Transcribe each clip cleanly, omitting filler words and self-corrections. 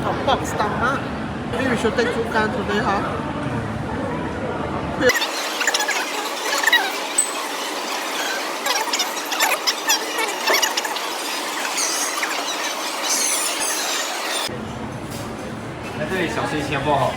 好box 档啊，Maybe we should take 猪肝 today, huh? 在这里小吃一千不好。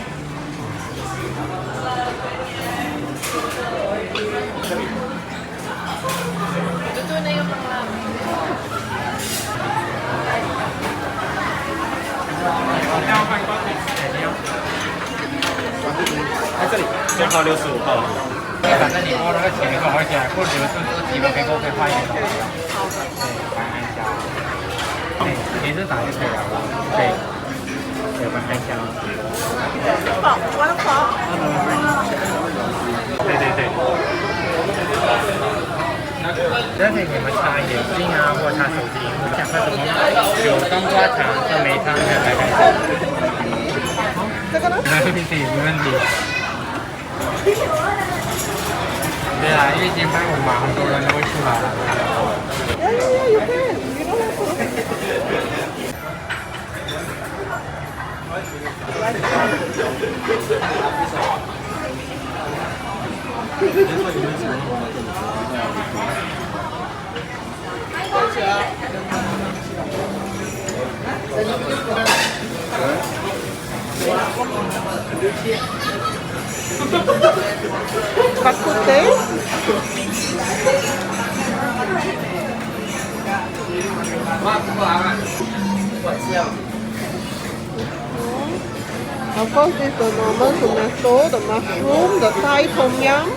在这里，编号65号。反正你拨那个钱以后，而且或者几个给我可以换一个。好的。对，白安虾。对，你是打就可以了。对。对，白安虾。宝，我的宝。对对对。这可以你们插眼镜啊，或插手机。想喝什么？有冬瓜茶、酸梅汤，还有白开水。这个呢？没问题，没问题。对啊，因为今天5嘛，很多人都会出来了。Yeah, you can. You don't have to. バクテOf course, this is the normal tomato, the mushroom, the Thai tom yum.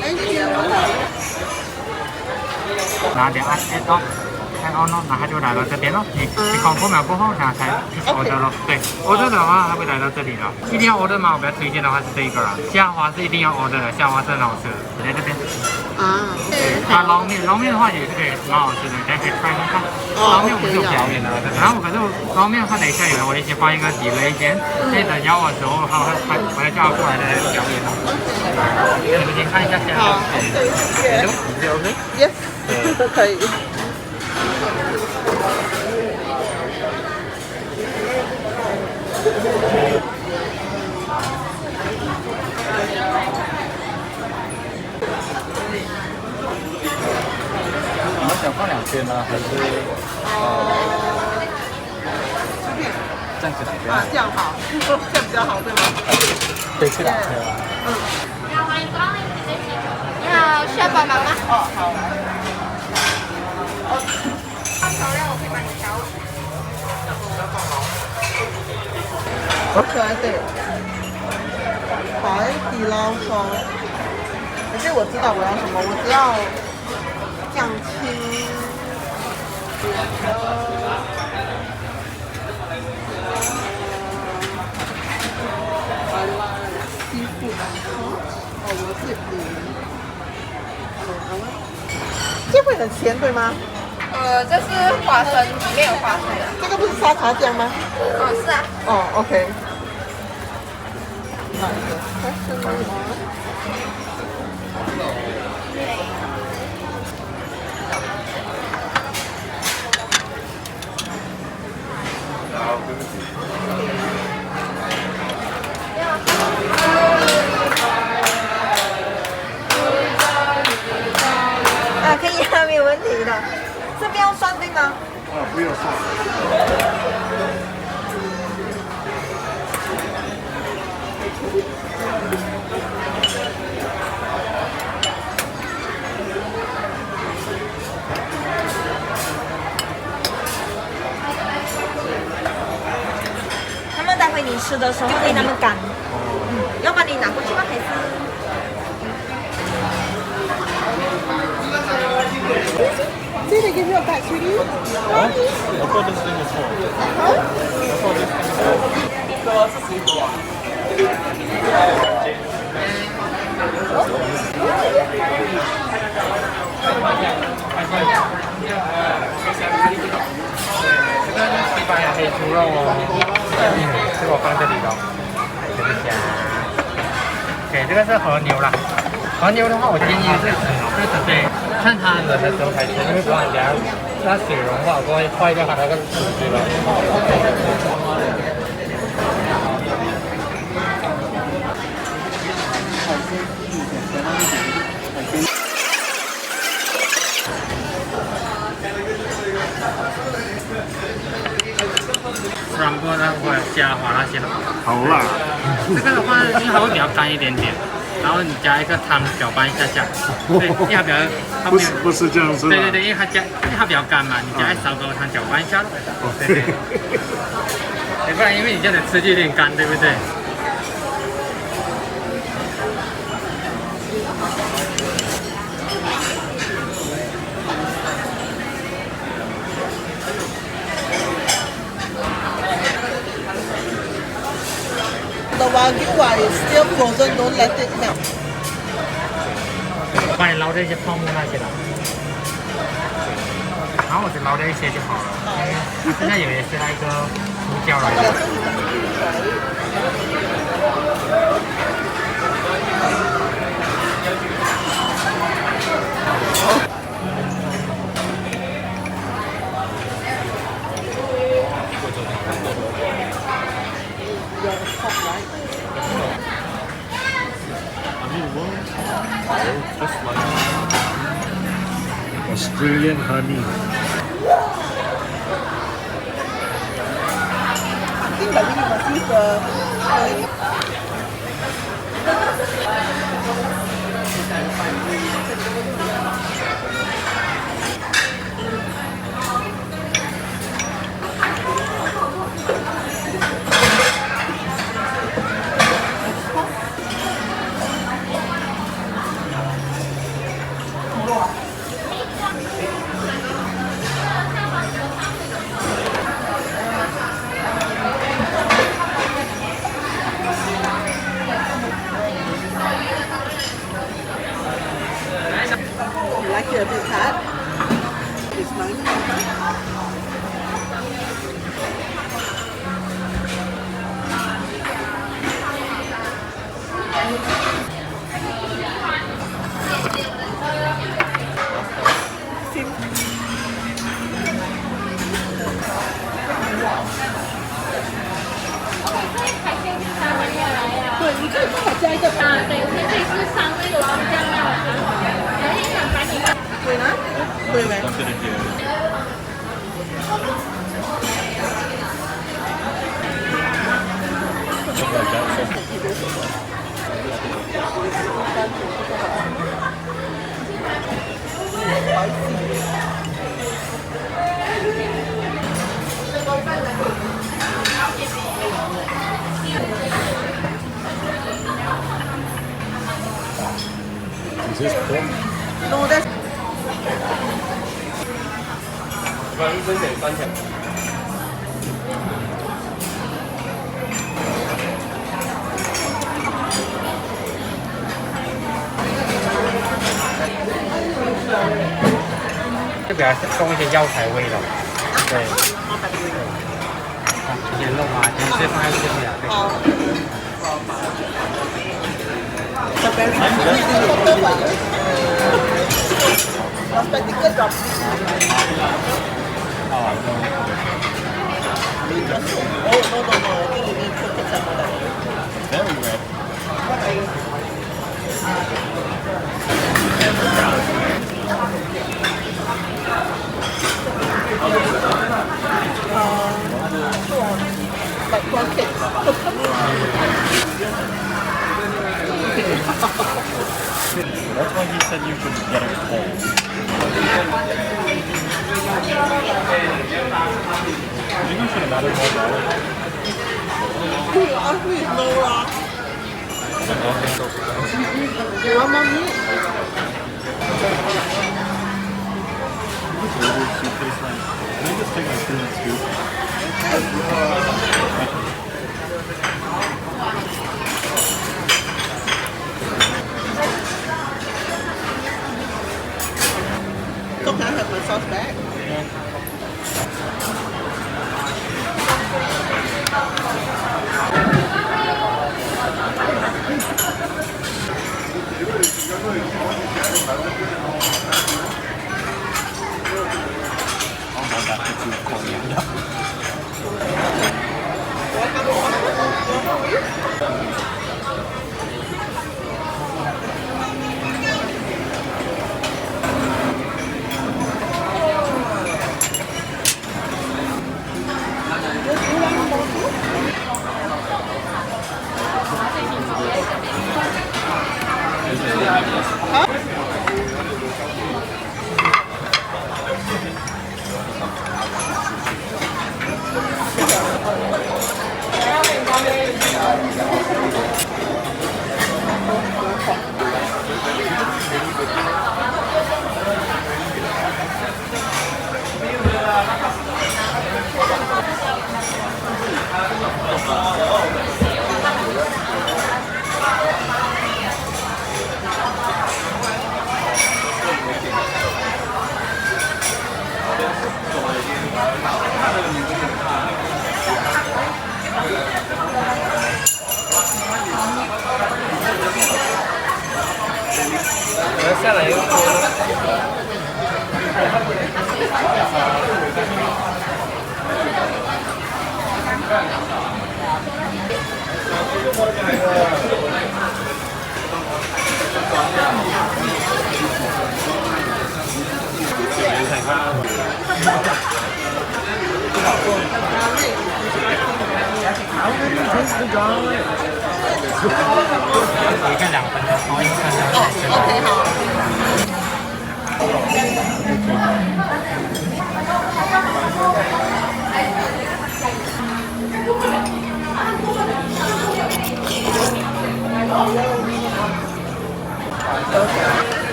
Thank you. 拿点add on 咯，那他就来到这边了。你confirm了过后，他才 order 咯。对，order 的话，他会来到这里了。一定要 order 吗？我比较推荐的话是这一个啦，虾滑是一定要 order 的，虾滑是很好吃的。在这边。啊，对，它捞面的话也是可以蛮好吃的，大家可以 try 看看。捞面我们是有表演的，然后可是捞面的话，等一下有人我已经放一个delay先，所以等邀我的时候，我会叫他过来的表演了。那你们先看一下虾。好，对。OK。Yes，可以。你们想放2圈呢，还是站起来这样？这样好，这样比较好，对吗？对，是的，你好，需要帮忙吗？哦，好。调料我可以帮你调。可爱的海底捞双，可是我知道我要什么，我只要酱青。西部哦，我是这会很咸对吗？这是花生，里面有花生的。这个不是沙茶酱吗？哦，是啊。哦 ，OK。啊，可以啊，没有问题的。这边要算对吗？不用算。他们待会你吃的时候给他们赶，要不然你拿过去吗？还是？ See, they give you a bag, sweetie. I thought this thing was full. I thought this thing was full. 这个是西班牙黑猪肉哦，是我放这里的，这个虾。对，这个是和牛啦。和牛的话，我建议是准备看它冷的时候才吃，因为不然等下它水融化过后坏掉它那个籽对吧？软锅呢会加花那些的。好辣。这个的话，因为它会比较干一点点，然后你加一个汤搅拌一下下，对，因为它比较，它没有不是这样子。对对对，因为它比较干嘛，你加一勺高汤搅拌一下咯。对对。不然因为你这样子吃就有点干，对不对？The Wagyu is still frozen, don't let it melt. 帮你捞掉一些泡沫那些的，然后我只捞掉一些就好了。现在有也是那个胡椒来的。Just like Australian honey. I think that we must use the You like it a bit hot? It's nice. Something in here. Look like that. Is this pork? No, that's 这边是送一些药材味的，对。这些肉啊，全是放在这里啊，对。the very good one. Spectacle drop. Oh, no. I think you need to put some of that. Very red. Like prawn cake. That's why he said you should get it cold. I think you should have added more garlic. Who asked me is Nora? You want more meat? This burger soup tastes nice. Can I just take my 2 and scoop? So can I have my sauce back? 一个2分的，然后一个哦，OK， 好。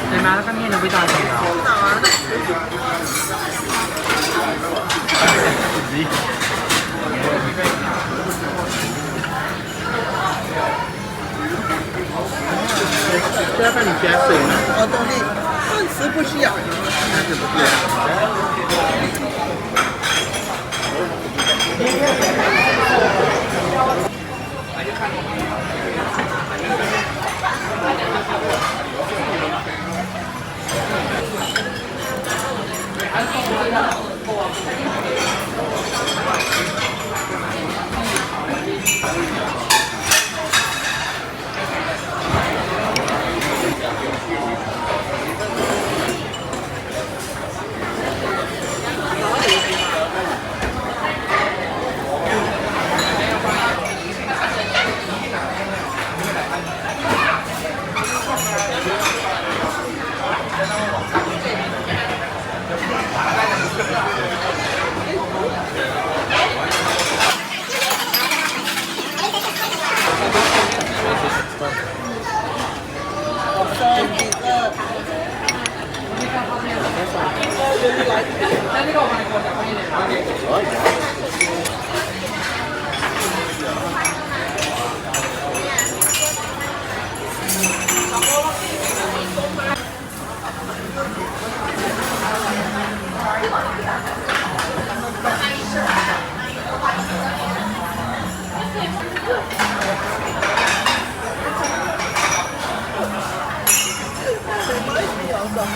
对吗？那个面的味道挺好。好啊。不要看你加水吗？我懂你，顿时不需要。但是不是？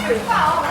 对。